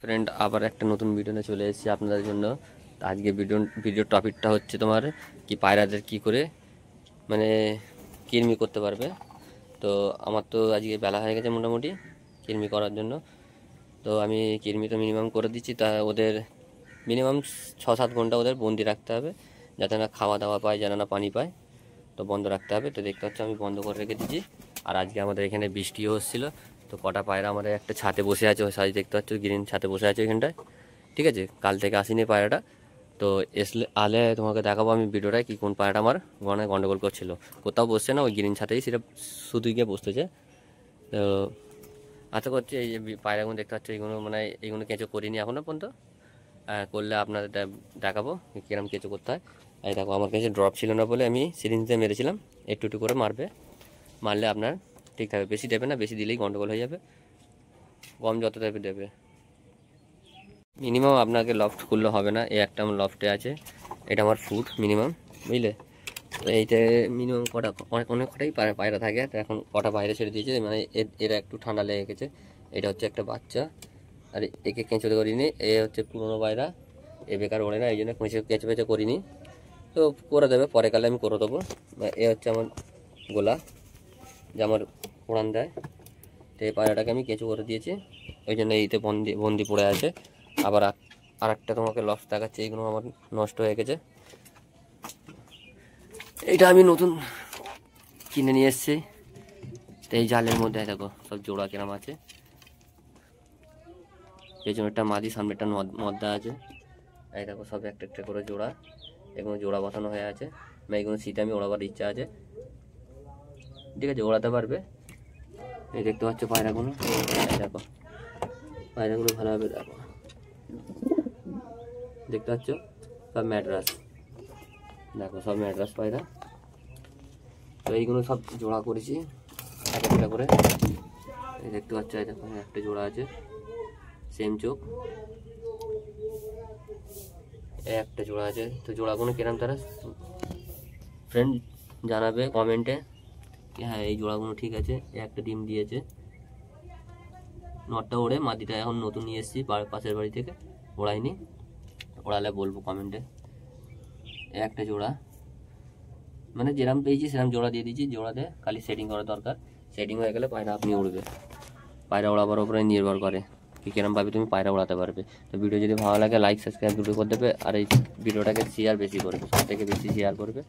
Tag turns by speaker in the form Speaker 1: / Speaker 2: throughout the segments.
Speaker 1: Friend, আবার একটা নতুন ভিডিও নিয়ে চলে এসেছি আপনাদের জন্য। আজকে ভিডিওর টপিকটা হচ্ছে তোমার কি পায়রাদের কি করে মানে কৃমি করতে পারবে। তো আমার তো আজকে বেলা হয়ে গেছে মোটামুটি কৃমি করার জন্য। তো আমি কৃমি তো মিনিমাম করে দিচ্ছি, তা ওদের মিনিমাম 6-7 ঘন্টা ওদের বন্দি রাখতে হবে, যাতে না খাওয়া দাওয়া পায়, যেন না পানি পায়। তো বন্ধ রাখতে হবে। তো দেখতে পাচ্ছ আমি বন্ধ করে রেখে দিচ্ছি। আর আজকে আমাদের এখানে বৃষ্টিও হচ্ছিলো। তো কটা পায়রা আমাদের একটা ছাতে বসে আছে, ওই সাইজ দেখতে পাচ্ছ গ্রিন ছাতে বসে আছে ওইখানটায়। ঠিক আছে, কাল থেকে আসেনি পায়রাটা। তো আলে তোমাকে দেখাবো আমি ভিডিওটায় কি কোন পায়রাটা আমার গন্ডগোল করছিল। কোথাও বসছে না, ওই গ্রিন ছাতেই সেটা শুধু গিয়ে বসতেছে। তো আশা করছি এই যে পায়রাগুলো দেখতে পাচ্ছ, এইগুলো মানে এইগুলো কেঁচো করিনি এখনও পর্যন্ত। করলে আপনাদের দেখাবো কীরকম কেঁচো করতে হয়। এই দেখো, আমার কাছে ড্রপ ছিল না বলে আমি সিরিঞ্জ দিয়ে মেরেছিলাম। একটু একটু করে মারলে আপনার ঠিক থাকবে। বেশি দেবে না, বেশি দিলেই গন্ডগোল হয়ে যাবে। কম যত দেবে। মিনিমাম আপনাকে লফট করলে হবে না, এই একটা আমার লফটে আছে, এটা আমার ফুট মিনিমাম, বুঝলে। তো এইতে মিনিমাম অনেক কটাই পায়রা থাকে। তো এখন কটা বাইরে ছেড়ে দিয়েছে, মানে এরা একটু ঠান্ডা লেগে গেছে। এটা হচ্ছে একটা বাচ্চা, আর একে কেঁচোতে করিনি। এ হচ্ছে পুরোনো পায়রা, এ বেকার ওড়ে না, এই জন্য কেঁচে পেঁচে করিনি। তো করে দেবে পরে, কালে আমি করে দেবো। এ হচ্ছে আমার গোলা, যে আমার উড়ান দেয়। তো এই পায়রাটাকে আমি কেঁচো করে দিয়েছি, ওই জন্য এইতে বন্দি পড়ে আছে। আবার আর একটা তোমাকে লস দেখাচ্ছে, এইগুলো আমার নষ্ট হয়ে গেছে। এইটা আমি নতুন কিনে নিয়ে এসেছি। তো এই জালের মধ্যে দেখো সব জোড়া কেরাম আছে, পেছনেরটা মাদি, সামনেরটা মদ্দা আছে। এই দেখো সব একটা একটা করে জোড়া, এগুলো জোড়া বসানো হয়ে আছে। এইগুলো শীতে আমি ওড়াবার ইচ্ছা আছে, ঠিক আছে, ওড়াতে পারবে। এই দেখতে পাচ্ছ পায়রাগুলো, এই দেখো পায়রাগুলো ভালোভাবে দেখো, দেখতে পাচ্ছ সব ম্যাড্রাস, দেখো সব ম্যাড্রাস পায়রা। তো এইগুলো সব জোড়া করেছি এক একটা করে। এই দেখতে পাচ্ছ, এই দেখো একটা জোড়া আছে, সেম চোখ, একটা জোড়া আছে। তো জোড়াগুলো কিরম তারা ফ্রেন্ড জানাবে কমেন্টে। হ্যাঁ, এই জোড়াগুলো ঠিক আছে। একটা ডিম দিয়েছে, নটটা ওড়ে, মাদিটা এখন নতুন নিয়ে এসেছি পাশের বাড়ি থেকে, ওড়াইনি, ওড়ালে বলবো কমেন্টে। একটা জোড়া, মানে যেরকম পেয়েছি সেরকম জোড়া দিয়ে দিয়েছি। জোড়াতে খালি সেটিং করা দরকার, সেটিং হয়ে গেলে পায়রা আপনি উড়বে। পায়রা ওড়াবার উপরে নির্ভর করে কি কিরমভাবে তুমি পায়রা ওড়াতে পারবে। তো ভিডিও যদি ভালো লাগে লাইক সাবস্ক্রাইব দুটো করে দেবে, আর এই ভিডিওটাকে শেয়ার বেশি করবে, সব থেকে বেশি শেয়ার করবে,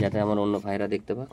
Speaker 1: যাতে আমার অন্য ভাইরা দেখতে পাক।